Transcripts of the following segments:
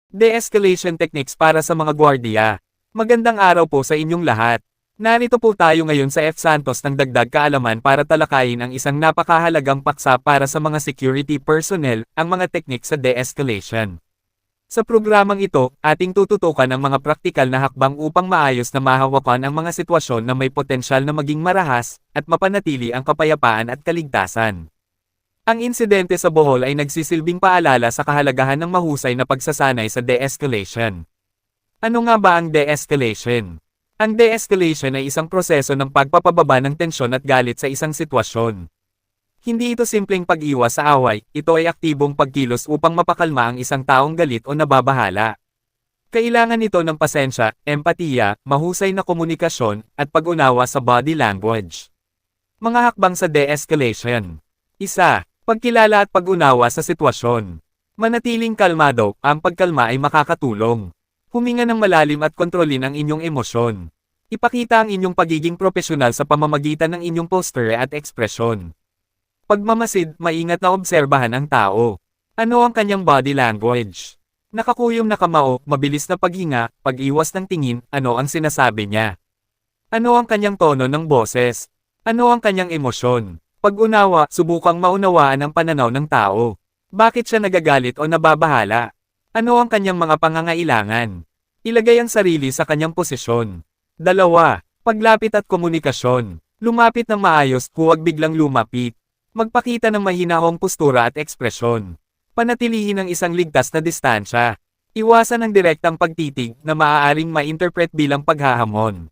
De-escalation techniques para sa mga gwardiya. Magandang araw po sa inyong lahat. Narito po tayo ngayon sa F. Santos ng dagdag kaalaman para talakayin ang isang napakahalagang paksa para sa mga security personnel, ang mga teknik sa de-escalation. Sa programang ito, ating tututukan ang mga praktikal na hakbang upang maayos na mahawakan ang mga sitwasyon na may potensyal na maging marahas, at mapanatili ang kapayapaan at kaligtasan. Ang insidente sa Bohol ay nagsisilbing paalala sa kahalagahan ng mahusay na pagsasanay sa de-escalation. Ano nga ba ang de-escalation? Ang de-escalation ay isang proseso ng pagpapababa ng tensyon at galit sa isang sitwasyon. Hindi ito simpleng pag-iwas sa away, ito ay aktibong pagkilos upang mapakalma ang isang taong galit o nababahala. Kailangan ito ng pasensya, empatiya, mahusay na komunikasyon, at pag-unawa sa body language. Mga hakbang sa de-escalation. 1. Pagkilala at pag-unawa sa sitwasyon. Manatiling kalmado, ang pagkalma ay makakatulong. Huminga ng malalim at kontrolin ang inyong emosyon. Ipakita ang inyong pagiging profesional sa pamamagitan ng inyong posture at ekspresyon. Pagmamasid, maingat na obserbahan ang tao. Ano ang kanyang body language? Nakakuyom na kamao, mabilis na paghinga, pag-iwas ng tingin, ano ang sinasabi niya? Ano ang kanyang tono ng boses? Ano ang kanyang emosyon? Pag-unawa, subukang maunawaan ang pananaw ng tao. Bakit siya nagagalit o nababahala? Ano ang kanyang mga pangangailangan? Ilagay ang sarili sa kanyang posisyon. 2. Paglapit at komunikasyon. Lumapit ng maayos, huwag biglang lumapit. Magpakita ng mahinahong postura at ekspresyon. Panatilihin ang isang ligtas na distansya. Iwasan ang direktang pagtitig na maaaring ma-interpret bilang paghahamon.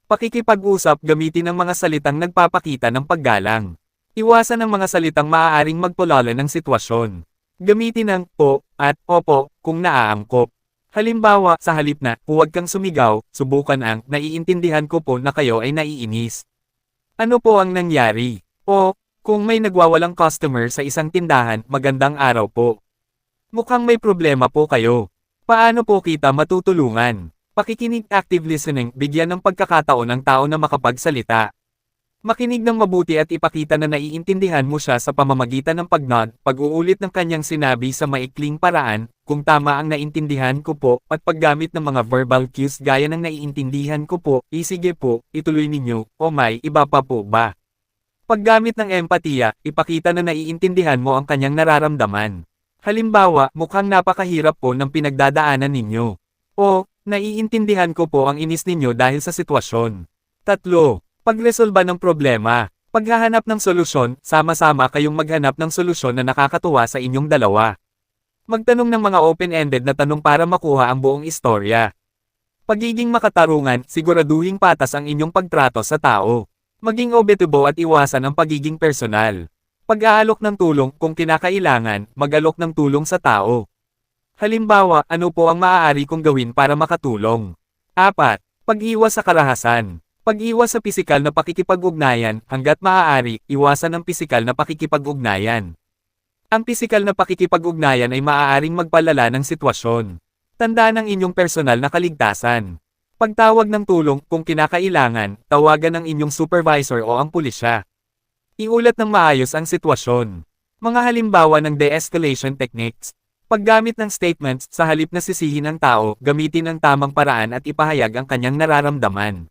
Pakikipag-usap, gamitin ang mga salitang nagpapakita ng paggalang. Iwasan ang mga salitang maaaring magpulala ng sitwasyon. Gamitin ang po at opo kung naaangkop. Halimbawa, sa halip na huwag kang sumigaw, subukan ang naiintindihan ko po na kayo ay naiinis. Ano po ang nangyari? O, kung may nagwawalang customer sa isang tindahan, magandang araw po. Mukhang may problema po kayo. Paano po kita matutulungan? Pakikinig, active listening, bigyan ng pagkakataon ng tao na makapagsalita. Makinig ng mabuti at ipakita na naiintindihan mo siya sa pamamagitan ng pag-nod, pag-uulit ng kanyang sinabi sa maikling paraan, kung tama ang naintindihan ko po, at paggamit ng mga verbal cues gaya ng naiintindihan ko po, sige po, ituloy ninyo, o may iba pa po ba? Paggamit ng empatiya, ipakita na naiintindihan mo ang kanyang nararamdaman. Halimbawa, mukhang napakahirap po ng pinagdadaanan ninyo. O, naiintindihan ko po ang inis ninyo dahil sa sitwasyon. 3. Pagresolba ng problema. Paghahanap ng solusyon, sama-sama kayong maghanap ng solusyon na nakakatuwa sa inyong dalawa. Magtanong ng mga open-ended na tanong para makuha ang buong istorya. Pagiging makatarungan, siguraduhing patas ang inyong pagtrato sa tao. Maging objektibo at iwasan ang pagiging personal. Pag-aalok ng tulong, kung kinakailangan, mag-alok ng tulong sa tao. Halimbawa, ano po ang maaari kong gawin para makatulong? 4. Pag-iwas sa karahasan. Pag-iwas sa pisikal na pakikipag-ugnayan, hanggat maaari, iwasan ang pisikal na pakikipag-ugnayan. Ang pisikal na pakikipag-ugnayan ay maaaring magpalala ng sitwasyon. Tandaan ang inyong personal na kaligtasan. Pagtawag ng tulong, kung kinakailangan, tawagan ang inyong supervisor o ang pulisya. Iulat ng maayos ang sitwasyon. Mga halimbawa ng de-escalation techniques. Paggamit ng statements, sa halip na sisihin ang tao, gamitin ang tamang paraan at ipahayag ang kanyang nararamdaman.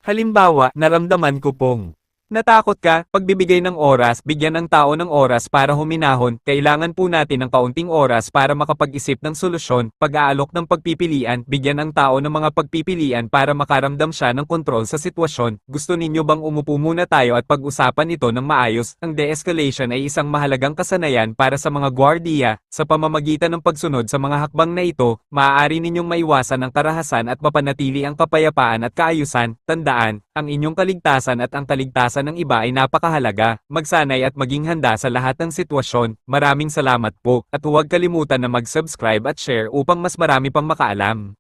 Halimbawa, naramdaman ko pong natakot ka, pagbibigay ng oras, bigyan ng tao ng oras para huminahon, kailangan po natin ng kaunting oras para makapag-isip ng solusyon, pag-aalok ng pagpipilian, bigyan ng tao ng mga pagpipilian para makaramdam siya ng kontrol sa sitwasyon. Gusto ninyo bang umupo muna tayo at pag-usapan ito ng maayos? Ang de-escalation ay isang mahalagang kasanayan para sa mga gwardiya. Sa pamamagitan ng pagsunod sa mga hakbang na ito, maaari ninyong maiwasan ang karahasan at mapanatili ang kapayapaan at kaayusan. Tandaan, ang inyong kaligtasan at ang kaligtasan ng iba ay napakahalaga. Magsanay at maging handa sa lahat ng sitwasyon. Maraming salamat po, at huwag kalimutan na mag-subscribe at share upang mas marami pang makaalam.